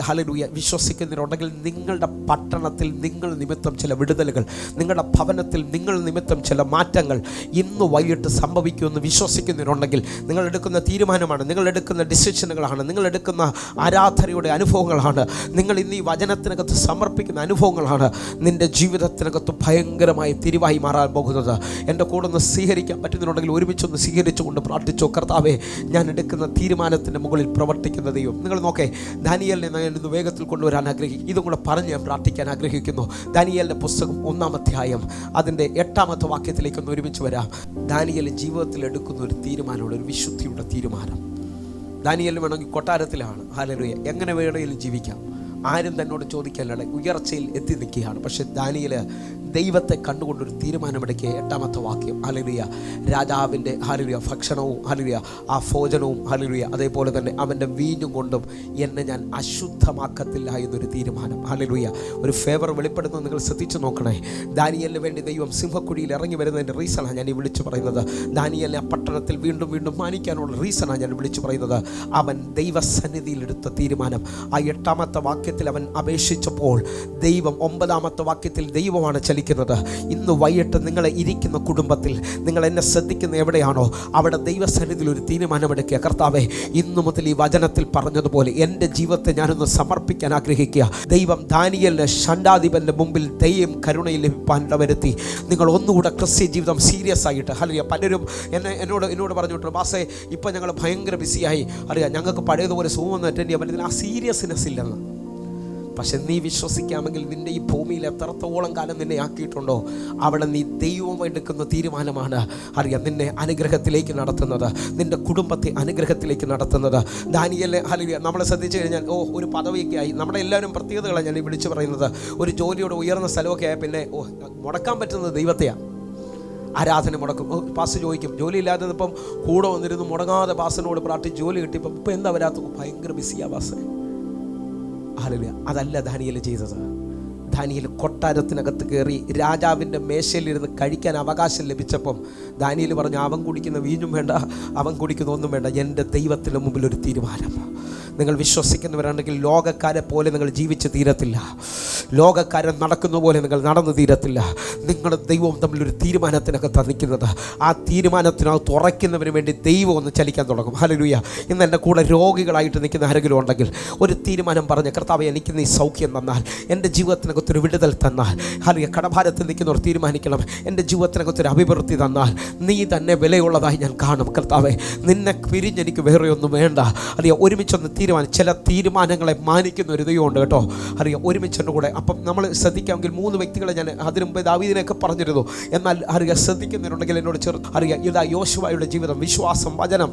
ഹല്ലേലൂയ. വിശ്വസിക്കുന്നതിനുണ്ടെങ്കിൽ നിങ്ങളുടെ പട്ടണത്തിൽ നിങ്ങൾ നിമിത്തം ചില വിടുതലുകൾ, നിങ്ങളുടെ ഭവനത്തിൽ നിങ്ങൾ നിമിത്തം ചില മാറ്റങ്ങൾ ഇന്ന് വൈകിട്ട് സംഭവിക്കുമെന്ന് വിശ്വസിക്കുന്നതിനുണ്ടെങ്കിൽ നിങ്ങൾ എടുക്കുന്ന തീരുമാനമാണ്, നിങ്ങൾ എടുക്കുന്ന ഡിസിഷനുകളാണ്, നിങ്ങൾ എടുക്കുന്ന ആരാധനയുടെ അനുഭവങ്ങളാണ്, നിങ്ങൾ ഇന്ന് ഈ വചനത്തിനകത്ത് സമർപ്പിക്കുന്ന അനുഭവങ്ങളാണ് നിൻ്റെ ജീവിതത്തിനകത്ത് ഭയങ്കരമായി തിരിവായി മാറാൻ പോകുന്നത്. എൻ്റെ കൂടെ ഒന്ന് സ്വീകരിക്കാൻ പറ്റുന്നതിനുണ്ടെങ്കിൽ ഒരുമിച്ചൊന്ന് സ്വീകരിച്ചുകൊണ്ട് പ്രാർത്ഥിച്ചോ, കർത്താവേ ഞാൻ എടുക്കുന്ന തീരുമാനത്തിൻ്റെ മുകളിൽ പ്രവർത്തിക്കുന്ന ദൈവം. നിങ്ങൾ നോക്കേ, ദാനിയേലിനെ ഞാൻ ഇന്ന് വേഗത്തിൽ കൊണ്ടുവരാൻ ആഗ്രഹിക്കും. ഇതും കൂടെ പറഞ്ഞ് ഞാൻ പ്രാർത്ഥിക്കാൻ ആഗ്രഹിക്കുന്നു. ദാനിയേലിൻ്റെ പുസ്തകം 1-ാം അധ്യായം അതിൻ്റെ 8-ാമത്തെ വാക്യത്തിലേക്കൊന്ന് ഒരുമിച്ച് വരാം. ദാനിയേൽ ജീവിതത്തിൽ എടുക്കുന്ന ഒരു തീരുമാനമുള്ള ഒരു വിശുദ്ധിയുടെ തീരുമാനം. ദാനിയേൽ വേണമെങ്കിൽ കൊട്ടാരത്തിലാണ്, ഹല്ലേലൂയ എങ്ങനെ വേണമെങ്കിലും ജീവിക്കാം, ആരും തന്നോട് ചോദിക്കാനുള്ള ഉയർച്ചയിൽ എത്തി നിൽക്കുകയാണ്. പക്ഷെ ദാനിയേൽ ദൈവത്തെ കണ്ടുകൊണ്ടൊരു തീരുമാനമെടുക്കുക. 8-ാമത്തെ വാക്യം ഹല്ലേലൂയ രാജാവിൻ്റെ ഹല്ലേലൂയ ഭക്ഷണവും ഹല്ലേലൂയ ആ ഭോജനവും ഹല്ലേലൂയ അതേപോലെ തന്നെ അവൻ്റെ വീഞ്ഞും കൊണ്ടും എന്നെ ഞാൻ അശുദ്ധമാക്കത്തില്ല എന്നൊരു തീരുമാനം. ഹല്ലേലൂയ ഒരു ഫേവർ വെളിപ്പെടുന്നത് നിങ്ങൾ ശ്രദ്ധിച്ചു നോക്കണേ. ദാനിയേലിന് വേണ്ടി ദൈവം സിംഹക്കുഴിയിൽ ഇറങ്ങി വരുന്നതിൻ്റെ റീസണാണ് ഞാൻ ഈ വിളിച്ചു പറയുന്നത്. ദാനിയേലിനെ ആ പട്ടണത്തിൽ വീണ്ടും വീണ്ടും മാനിക്കാനുള്ള റീസണാണ് ഞാൻ വിളിച്ചു പറയുന്നത്. അവൻ ദൈവസന്നിധിയിൽ എടുത്ത തീരുമാനം. ആ 8-ാമത്തെ വാക്യത്തിൽ അവൻ അപേക്ഷിച്ചപ്പോൾ ദൈവം 9-ാമത്തെ വാക്യത്തിൽ ദൈവമാണ് ചലിക്കുന്നത്. ഇന്ന് വൈകിട്ട് നിങ്ങളെ ഇരിക്കുന്ന കുടുംബത്തിൽ, നിങ്ങൾ എന്നെ ശ്രദ്ധിക്കുന്ന എവിടെയാണോ അവിടെ ദൈവസന്നിധിയിൽ ഒരു തീരുമാനമെടുക്കുക. കർത്താവേ, ഇന്നു മുതൽ ഈ വചനത്തിൽ പറഞ്ഞതുപോലെ എൻ്റെ ജീവിതത്തെ ഞാനൊന്ന് സമർപ്പിക്കാൻ ആഗ്രഹിക്കുക. ദൈവം ദാനിയേലിന് ഷണ്ഡാധിപൻ്റെ മുമ്പിൽ ദയയും കരുണയും ലഭിപ്പാൻ വരുത്തി. നിങ്ങൾ ഒന്നുകൂടെ ക്രിസ്ത്യ ജീവിതം സീരിയസ് ആയിട്ട് ഹല്ലേലൂയ. പലരും എന്നോട് പറഞ്ഞിട്ടുണ്ട്, മാസേ ഇപ്പം ഞങ്ങൾ ഭയങ്കര ബിസിയായി, അറിയാം ഞങ്ങൾക്ക് പഴയതുപോലെ സൂമൊന്നും അറ്റൻഡ് ചെയ്യാൻ പറ്റുന്നില്ല, ആ സീരിയസ്നെസ് ഇല്ലെന്ന്. പക്ഷെ നീ വിശ്വസിക്കാമെങ്കിൽ നിൻ്റെ ഈ ഭൂമിയിൽ എത്രത്തോളം കാലം നിന്നെ ആക്കിയിട്ടുണ്ടോ അവിടെ നീ ദൈവം എടുക്കുന്ന തീരുമാനമാണ് നിന്നെ അനുഗ്രഹത്തിലേക്ക് നടത്തുന്നത്, നിൻ്റെ കുടുംബത്തെ അനുഗ്രഹത്തിലേക്ക് നടത്തുന്നത്. ദാനിയേലിനെ ഹല്ലേലൂയ നമ്മളെ ശ്രദ്ധിച്ചു കഴിഞ്ഞാൽ ഒരു പദവിയൊക്കെ ആയി, നമ്മുടെ എല്ലാവരും പ്രത്യേകതകളാണ് ഞാൻ ഈ വിളിച്ചു പറയുന്നത്. ഒരു ജോലിയോട് ഉയർന്ന സ്ഥലമൊക്കെ ആയാൽ പിന്നെ മുടക്കാൻ പറ്റുന്നത് ദൈവത്തെയാണ്. ആരാധന മുടക്കും. പാസ് ചോദിക്കും, ജോലി ഇല്ലാതെ ഇപ്പം കൂടെ വന്നിരുന്നു മുടങ്ങാതെ പാസിനോട് പ്രാർത്ഥിച്ച് ജോലി കിട്ടിയപ്പം ഇപ്പം എന്താ വരാത്ത, ഭയങ്കര ബിസിയാ പാസ്. ഹല്ലേലൂയ. അതല്ല ദാനിയേൽ ചെയ്തത്. ദാനിയേൽ കൊട്ടാരത്തിനകത്ത് കയറി രാജാവിൻ്റെ മേശയിലിരുന്ന് കഴിക്കാൻ അവകാശം ലഭിച്ചപ്പം ദാനിയേൽ പറഞ്ഞു, അവൻ കുടിക്കുന്ന വീഞ്ഞും വേണ്ട, അവൻ കുടിക്കുന്ന ഒന്നും വേണ്ട, എൻ്റെ ദൈവത്തിൻ്റെ മുമ്പിൽ ഒരു തീരുമാനം. നിങ്ങൾ വിശ്വസിക്കുന്നവരാണെങ്കിൽ ലോകക്കാരെ പോലെ നിങ്ങൾ ജീവിച്ച് തീരത്തില്ല, ലോകക്കാരൻ നടക്കുന്ന പോലെ നിങ്ങൾ നടന്നു തീരത്തില്ല. നിങ്ങളുടെ ദൈവവും തമ്മിലൊരു തീരുമാനത്തിനകത്താണ് നിൽക്കുന്നത്. ആ തീരുമാനത്തിനകത്ത് ഉറയ്ക്കുന്നതിന് വേണ്ടി ദൈവം ഒന്ന് ചലിക്കാൻ തുടങ്ങും. ഹല്ലേലൂയ. ഇന്ന് എൻ്റെ കൂടെ രോഗികളായിട്ട് നിൽക്കുന്ന ആരെങ്കിലും ഉണ്ടെങ്കിൽ ഒരു തീരുമാനം പറഞ്ഞ്, കർത്താവേ എനിക്ക് നീ സൗഖ്യം തന്നാൽ, എൻ്റെ ജീവിതത്തിനകത്തൊരു വിടുതൽ തന്നാൽ, ഹല്ലേലൂയ കടഭാരത്തിൽ നിൽക്കുന്നവർ തീരുമാനിക്കണം, എൻ്റെ ജീവിതത്തിനകത്തൊരു അഭിവൃദ്ധി തന്നാൽ നീ തന്നെ വിലയുള്ളതായി ഞാൻ കാണും. കർത്താവേ നിന്നെ പിരിഞ്ഞെനിക്ക് വേറെ ഒന്നും വേണ്ട. അറിയാം ഒരുമിച്ചൊന്ന് ചില തീരുമാനങ്ങളെ മാനിക്കുന്ന ഒരു ദൈവമുണ്ട് കേട്ടോ. അറിയാം ഒരുമിച്ചെൻ്റെ കൂടെ. അപ്പം നമ്മൾ ശ്രദ്ധിക്കാമെങ്കിൽ 3 വ്യക്തികളെ ഞാൻ അതിനു മുമ്പ് ദാവീദിനെയൊക്കെ പറഞ്ഞിരുന്നു. എന്നാൽ അറിയാം ശ്രദ്ധിക്കുന്നവരുണ്ടെങ്കിൽ എന്നോട് അറിയാം ഇതാ യോശുവയുടെ ജീവിതം, വിശ്വാസം, വചനം,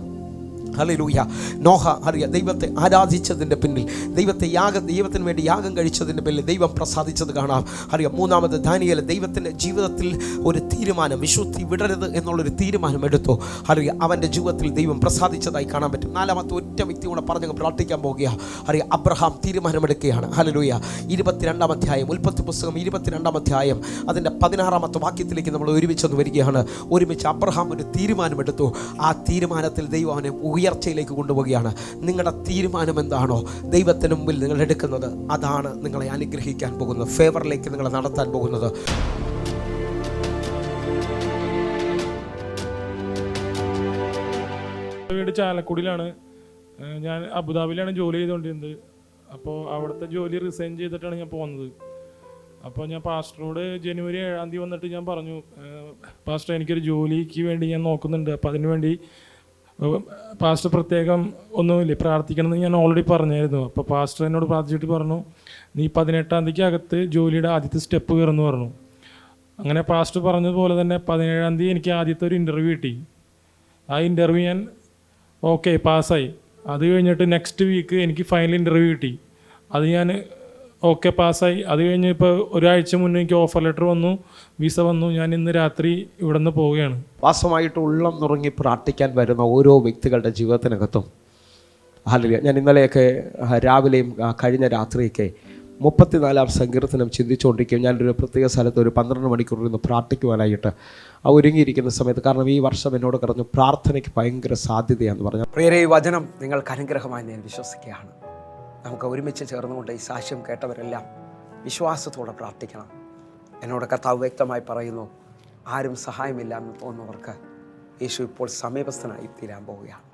ഹല്ലേലൂയ. നോഹ അറിയാം ദൈവത്തെ ആരാധിച്ചതിൻ്റെ പിന്നിൽ, ദൈവത്തിന് വേണ്ടി യാഗം കഴിച്ചതിൻ്റെ പിന്നിൽ ദൈവം പ്രസാദിച്ചത് കാണാം. അറിയാം. മൂന്നാമത് ദാനിയേൽ ദൈവത്തിൻ്റെ ജീവിതത്തിൽ ഒരു തീരുമാനം, വിശുദ്ധി വിടരുത് എന്നുള്ളൊരു തീരുമാനം എടുത്തു. അറിയാം. അവൻ്റെ ജീവിതത്തിൽ ദൈവം പ്രസാദിച്ചതായി കാണാൻ പറ്റും. നാലാമത്തെ ഒറ്റ വ്യക്തി കൂടെ പറഞ്ഞ് പ്രാർത്ഥിക്കാൻ പോകുക. അറിയാം. അബ്രഹാം തീരുമാനമെടുക്കുകയാണ്. ഹല്ലേലൂയ. 22-ാം അധ്യായം, ഉൽപ്പത്തി പുസ്തകം 22-ാം അധ്യായം അതിൻ്റെ 16-ാമത്തെ വാക്യത്തിലേക്ക് നമ്മൾ ഒരുമിച്ചൊന്ന് വരികയാണ്. ഒരുമിച്ച് അബ്രഹാം ഒരു തീരുമാനമെടുത്തു. ആ തീരുമാനത്തിൽ ദൈവം അവനെ ഉയർച്ചയിലേക്ക് കൊണ്ടുപോവുകയാണ്. നിങ്ങളുടെ തീരുമാനം എന്താണോ ദൈവത്തിന് മുമ്പിൽ നിങ്ങൾ എടുക്കുന്നത്, അതാണ് നിങ്ങളെ അനുഗ്രഹിക്കാൻ പോകുന്നത്, ഫേവറിലേക്ക് നിങ്ങളെ നടത്താൻ പോകുന്നത്. വീട് ചാലക്കുടിയിലാണ്. ഞാൻ അബുദാബിയിലാണ് ജോലി ചെയ്തുകൊണ്ടിരുന്നത്. അപ്പോൾ അവിടുത്തെ ജോലി റിസൈൻ ചെയ്തിട്ടാണ് ഞാൻ പോകുന്നത്. അപ്പോൾ ഞാൻ പാസ്റ്ററോട് ജനുവരി 7-ാം തീയതി വന്നിട്ട് ഞാൻ പറഞ്ഞു, പാസ്റ്റർ എനിക്കൊരു ജോലിക്ക് വേണ്ടി ഞാൻ നോക്കുന്നുണ്ട്, അപ്പോൾ അതിന് വേണ്ടി പാസ്റ്റർ പ്രത്യേകം ഒന്നുമില്ല പ്രാർത്ഥിക്കണമെന്ന് ഞാൻ ഓൾറെഡി പറഞ്ഞായിരുന്നു. അപ്പോൾ പാസ്റ്റർ എന്നോട് പ്രാർത്ഥിച്ചിട്ട് പറഞ്ഞു, നീ 18-ാം തീയതിക്ക് അകത്ത് ജോലിയുടെ ആദ്യത്തെ സ്റ്റെപ്പ് കയറുമെന്ന് പറഞ്ഞു. അങ്ങനെ പാസ്റ്റർ പറഞ്ഞതുപോലെ തന്നെ 17-ാം തീയതി എനിക്ക് ആദ്യത്തെ ഒരു ഇൻ്റർവ്യൂ കിട്ടി. ആ ഇൻ്റർവ്യൂ ഞാൻ ഓക്കെ പാസ്സായി. അത് കഴിഞ്ഞിട്ട് നെക്സ്റ്റ് വീക്ക് എനിക്ക് ഫൈനൽ ഇൻ്റർവ്യൂ കിട്ടി. അത് ഞാൻ ഓക്കെ പാസ്സായി. അത് കഴിഞ്ഞ് ഇപ്പോൾ ഒരാഴ്ച മുന്നേ എനിക്ക് ഓഫർ ലെറ്റർ വന്നു, വിസ വന്നു. ഞാൻ ഇന്ന് രാത്രി ഇവിടെ നിന്ന് പോവുകയാണ്. വാസ്തവമായിട്ട് ഉള്ളം നുറങ്ങി പ്രാർത്ഥിക്കാൻ വരുന്ന ഓരോ വ്യക്തികളുടെ ജീവിതത്തിനകത്തും ഹല്ലേലൂയ. ഞാൻ ഇന്നലെയൊക്കെ രാവിലെയും കഴിഞ്ഞ രാത്രിയൊക്കെ 34-ാം സങ്കീർത്തനം ചിന്തിച്ചുകൊണ്ടിരിക്കും. ഞാനൊരു പ്രത്യേക സ്ഥലത്ത് ഒരു 12 മണിക്കൂർ ഇരുന്ന് പ്രാർത്ഥിക്കുവാനായിട്ട് ഒരുങ്ങിയിരിക്കുന്ന സമയത്ത്, കാരണം ഈ വർഷം എന്നോട് പറഞ്ഞു പ്രാർത്ഥനയ്ക്ക് ഭയങ്കര സാധ്യതയാണെന്ന് പറഞ്ഞു. പ്രിയരേ, ഈ വചനം നിങ്ങൾക്ക് അനുഗ്രഹമായി ഞാൻ വിശ്വസിക്കുകയാണ്. നമുക്ക് ഒരുമിച്ച് ചേർന്നുകൊണ്ട് ഈ സാക്ഷ്യം കേട്ടവരെല്ലാം വിശ്വാസത്തോടെ പ്രാർത്ഥിക്കണം. എന്നോട് കർത്താവ് വ്യക്തമായി പറയുന്നു, ആരും സഹായമില്ല എന്ന് തോന്നുന്നവർക്ക് യേശു ഇപ്പോൾ സമീപസ്ഥനായി തീരാൻ പോവുകയാണ്.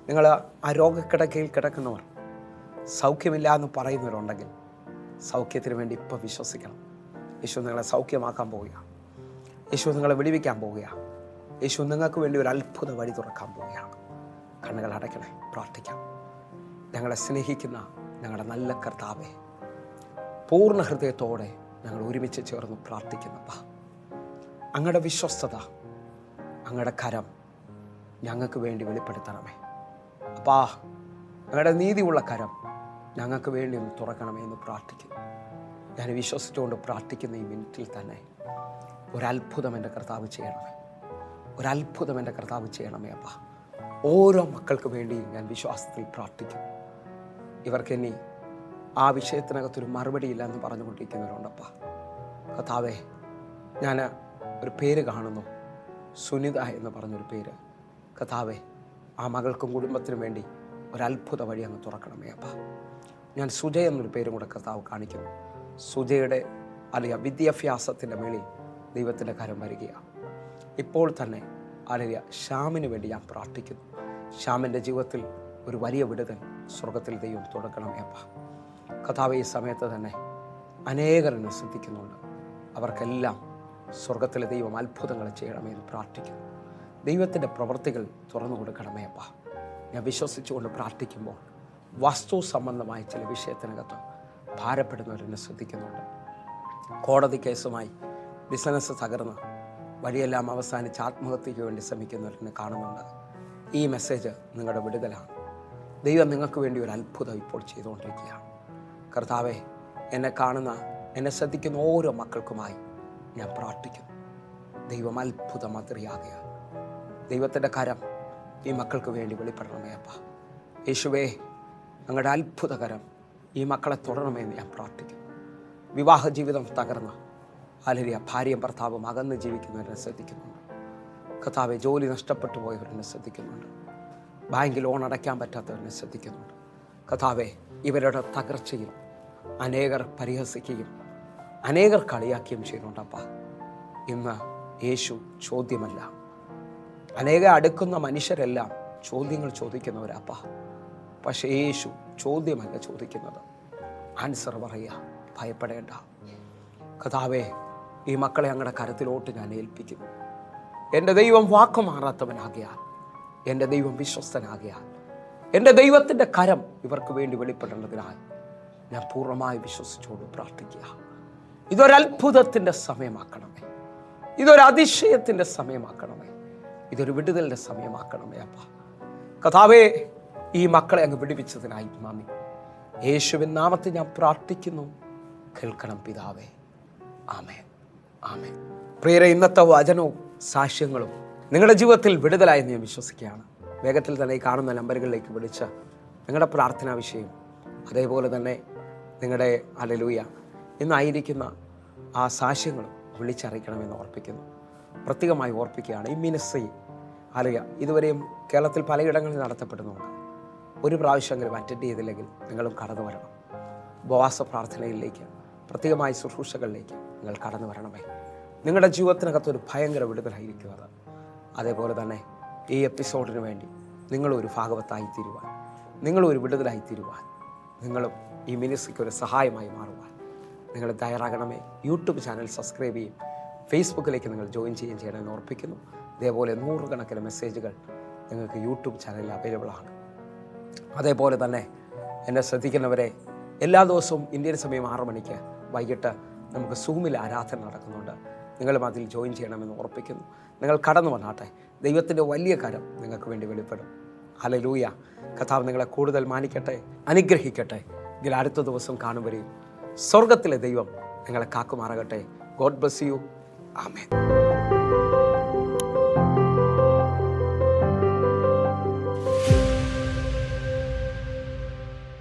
നിങ്ങൾ ആ രോഗക്കിടക്കയിൽ കിടക്കുന്നവർ, സൗഖ്യമില്ല എന്ന് പറയുന്നവരുണ്ടെങ്കിൽ സൗഖ്യത്തിന് വേണ്ടി ഇപ്പോൾ വിശ്വസിക്കണം. യേശു നിങ്ങളെ സൗഖ്യമാക്കാൻ പോവുകയാണ്. യേശു നിങ്ങളെ വിടുവിക്കാൻ പോവുകയാണ്. യേശു നിങ്ങൾക്ക് വേണ്ടി ഒരു അത്ഭുത വഴി തുറക്കാൻ പോവുകയാണ്. കണ്ണുകൾ അടയ്ക്കണേ, പ്രാർത്ഥിക്കാം. ഞങ്ങളെ സ്നേഹിക്കുന്ന ഞങ്ങളുടെ നല്ല കർത്താവേ, പൂർണ്ണ ഹൃദയത്തോടെ ഞങ്ങൾ ഒരുമിച്ച് ചേർന്ന് പ്രാർത്ഥിക്കുന്നപ്പാ, അങ്ങയുടെ വിശ്വസ്തത, അങ്ങയുടെ കരം ഞങ്ങൾക്ക് വേണ്ടി വെളിപ്പെടുത്തണമേ അപ്പാ. അങ്ങയുടെ നീതിയുള്ള കരം ഞങ്ങൾക്ക് വേണ്ടി ഒന്ന് തുറക്കണമേ എന്ന് പ്രാർത്ഥിക്കുന്നു. ഞാൻ വിശ്വസിച്ചുകൊണ്ട് പ്രാർത്ഥിക്കുന്ന ഈ മിനിറ്റിൽ തന്നെ ഒരത്ഭുതം എൻ്റെ കർത്താവ് ചെയ്യണമേ, ഒരത്ഭുതം എൻ്റെ കർത്താവ് ചെയ്യണമേ അപ്പാ. ഓരോ മക്കൾക്ക് വേണ്ടിയും ഞാൻ വിശ്വാസത്തിൽ പ്രാർത്ഥിക്കും. ഇവർക്കിനി ആ വിഷയത്തിനകത്തൊരു മറുപടിയില്ല എന്ന് പറഞ്ഞുകൊണ്ടിരിക്കുന്നവരുണ്ടപ്പാ. കർത്താവേ, ഞാൻ ഒരു പേര് കാണുന്നു, സുനിത എന്ന് പറഞ്ഞൊരു പേര്. കർത്താവേ, ആ മകൾക്കും കുടുംബത്തിനും വേണ്ടി ഒരത്ഭുത വഴി അങ്ങ് തുറക്കണമേ അപ്പാ. ഞാൻ സുജയ എന്നൊരു പേരും കൂടെ കർത്താവ് കാണിക്കുന്നു. സുജയുടെ അല്ലെങ്കിൽ വിദ്യാഭ്യാസത്തിൻ്റെ മേളിൽ ദൈവത്തിൻ്റെ കരം വരികയാണ് ഇപ്പോൾ തന്നെ. അല്ലെങ്കിൽ ശ്യാമിന് വേണ്ടി ഞാൻ പ്രാർത്ഥിക്കുന്നു. ശ്യാമിൻ്റെ ജീവിതത്തിൽ ഒരു വലിയ വിടുതൽ സ്വർഗത്തിൽ ദൈവം തുടക്കണമേ അപ്പാ. കർത്താവ് ഈ സമയത്ത് തന്നെ അനേകരെന്നെ ശ്രദ്ധിക്കുന്നുണ്ട്. അവർക്കെല്ലാം സ്വർഗത്തിലെ ദൈവം അത്ഭുതങ്ങൾ ചെയ്യണമേ എന്ന് പ്രാർത്ഥിക്കുന്നു. ദൈവത്തിൻ്റെ പ്രവൃത്തികൾ തുറന്നു കൊടുക്കണമേ അപ്പാ. ഞാൻ വിശ്വസിച്ചുകൊണ്ട് പ്രാർത്ഥിക്കുമ്പോൾ വസ്തു സംബന്ധമായ ചില വിഷയത്തിനകത്ത് ഭാരപ്പെടുന്നവരെന്നെ ശ്രദ്ധിക്കുന്നുണ്ട്. കോടതി കേസുമായി ബിസിനസ് തകർന്ന് വഴിയെല്ലാം അവസാനിച്ച് ആത്മഹത്യയ്ക്ക് വേണ്ടി ശ്രമിക്കുന്നവരെന്നെ കാണുന്നുണ്ട്. ഈ മെസ്സേജ് നിങ്ങളുടെ വിടുതലാണ്. ദൈവം നിങ്ങൾക്ക് വേണ്ടി ഒരു അത്ഭുതം ഇപ്പോൾ ചെയ്തുകൊണ്ടിരിക്കുകയാണ്. കർത്താവെ, എന്നെ കാണുന്ന, എന്നെ ശ്രദ്ധിക്കുന്ന ഓരോ മക്കൾക്കുമായി ഞാൻ പ്രാർത്ഥിക്കുന്നു. ദൈവം അത്ഭുത മാതൃകയാകുക. ദൈവത്തിൻ്റെ കരം ഈ മക്കൾക്ക് വേണ്ടി വെളിപ്പെടണമേ അപ്പ. യേശുവേ, അങ്ങയുടെ അത്ഭുതകരം ഈ മക്കളെ തുടരണമെന്ന് ഞാൻ പ്രാർത്ഥിക്കുന്നു. വിവാഹ ജീവിതം തകർന്ന് അലരിയ ഭാര്യയും ഭർത്താവും അകന്ന് ജീവിക്കുന്നവരെന്നെ ശ്രദ്ധിക്കുന്നുണ്ട്. കർത്താവെ, ജോലി നഷ്ടപ്പെട്ടു പോയവരെന്നെ ശ്രദ്ധിക്കുന്നുണ്ട്. ബാങ്ക് ലോൺ അടയ്ക്കാൻ പറ്റാത്തവരെന്നെ ശ്രദ്ധിക്കുന്നുണ്ട്. കർത്താവെ, ഇവരുടെ തകർച്ചയിൽ അനേകർ പരിഹസിക്കുകയും അനേകർ കളിയാക്കുകയും ചെയ്യുന്നുണ്ടപ്പ. ഇന്ന് യേശു ചോദ്യമല്ല. അനേകം അടുക്കുന്ന മനുഷ്യരെല്ലാം ചോദ്യങ്ങൾ ചോദിക്കുന്നവരപ്പ. പക്ഷേ യേശു ചോദ്യമല്ല ചോദിക്കുന്നത്, ആൻസർ പറയുക. ഭയപ്പെടേണ്ട. കർത്താവേ, ഈ മക്കളെ അങ്ങയുടെ കരത്തിലോട്ട് ഞാൻ ഏൽപ്പിക്കുന്നു. എൻ്റെ ദൈവം വാക്കു മാറാത്തവനാകിയാൽ, എൻ്റെ ദൈവം വിശ്വസ്തനാകിയാൽ, എൻ്റെ ദൈവത്തിൻ്റെ കരം ഇവർക്ക് വേണ്ടി വെളിപ്പെടേണ്ടതിനായി ഞാൻ പൂർണ്ണമായി വിശ്വസിച്ചുകൊണ്ട് പ്രാർത്ഥിക്കുക. ഇതൊരത്ഭുതത്തിൻ്റെ സമയമാക്കണമേ. ഇതൊരു അതിശയത്തിൻ്റെ സമയമാക്കണമേ. ഇതൊരു വിടുതലിൻ്റെ സമയമാക്കണമേ അപ്പ. കർത്താവേ, ഈ മക്കളെ അങ്ങ് വിടുവിച്ചതിനായി നന്ദി. യേശുവിൻ നാമത്തിൽ ഞാൻ പ്രാർത്ഥിക്കുന്നു, കേൾക്കണം പിതാവേ. ആമേൻ, ആമേൻ. പ്രിയരെ, ഇന്നത്തെ വചനവും സാക്ഷ്യങ്ങളും നിങ്ങളുടെ ജീവിതത്തിൽ വിടുതലായി ഞാൻ വിശ്വസിക്കുകയാണ്. വേഗത്തിൽ തന്നെ ഈ കാണുന്ന നമ്പറുകളിലേക്ക് വിളിച്ച് നിങ്ങളുടെ പ്രാർത്ഥനാ വിഷയം, അതേപോലെ തന്നെ നിങ്ങളുടെ ഹല്ലേലൂയ ഇന്നായിരിക്കുന്ന ആ സാക്ഷ്യങ്ങളും വിളിച്ചറിയിക്കണമെന്ന് ഓർപ്പിക്കുന്നു. പ്രത്യേകമായി ഓർപ്പിക്കുകയാണ്, ഈ മിനിസ്ട്രി ഹല്ലേലൂയ ഇതുവരെയും കേരളത്തിൽ പലയിടങ്ങളിൽ നടത്തപ്പെടുന്നുണ്ട്. ഒരു പ്രാവശ്യമെങ്കിലും അറ്റൻഡ് ചെയ്തില്ലെങ്കിൽ നിങ്ങളും കടന്നു വരണം. ഉപവാസ പ്രാർത്ഥനയിലേക്ക്, പ്രത്യേകമായ ശുശ്രൂഷകളിലേക്ക് നിങ്ങൾ കടന്നു വരണമേ. നിങ്ങളുടെ ജീവിതത്തിനകത്തൊരു ഭയങ്കര വിടുതലായിരിക്കും അത്. അതേപോലെ തന്നെ ഈ എപ്പിസോഡിന് വേണ്ടി നിങ്ങളൊരു ഭാഗവത്തായി തീരുവാൻ, നിങ്ങളൊരു വിടുതലായി തീരുവാൻ, നിങ്ങളും ഈ മിനിസ്ട്രിക്ക് ഒരു സഹായമായി മാറുവാൻ നിങ്ങൾ തയ്യാറാകണമേ. യൂട്യൂബ് ചാനൽ സബ്സ്ക്രൈബ് ചെയ്യും, ഫേസ്ബുക്കിലേക്ക് നിങ്ങൾ ജോയിൻ ചെയ്യണമെന്ന് ഓർപ്പിക്കുന്നു. ഇതേപോലെ 100 കണക്കിന് മെസ്സേജുകൾ നിങ്ങൾക്ക് യൂട്യൂബ് ചാനലിൽ അവൈലബിൾ ആണ്. അതേപോലെ തന്നെ എന്നെ ശ്രദ്ധിക്കുന്നവരെ, എല്ലാ ദിവസവും ഇന്ത്യൻ സമയം 6 മണിക്ക് വൈകിട്ട് നമുക്ക് സൂമിൽ ആരാധന നടക്കുന്നുണ്ട്. നിങ്ങളും അതിൽ ജോയിൻ ചെയ്യണമെന്ന് ഓർപ്പിക്കുന്നു. നിങ്ങൾ കടന്നു വന്നാട്ടെ. ദൈവത്തിൻ്റെ വലിയ കരം നിങ്ങൾക്ക് വേണ്ടി വെളിപ്പെടും. ഹല്ലേലൂയ. കർത്താവ് നിങ്ങളെ കൂടുതൽ മാനിക്കട്ടെ, അനുഗ്രഹിക്കട്ടെ. ഇതിൽ അടുത്ത ദിവസം കാണും വരെയും സ്വർഗത്തിലെ ദൈവം നിങ്ങളെ കാക്കുമാറാകട്ടെ. God bless you. ആമേൻ.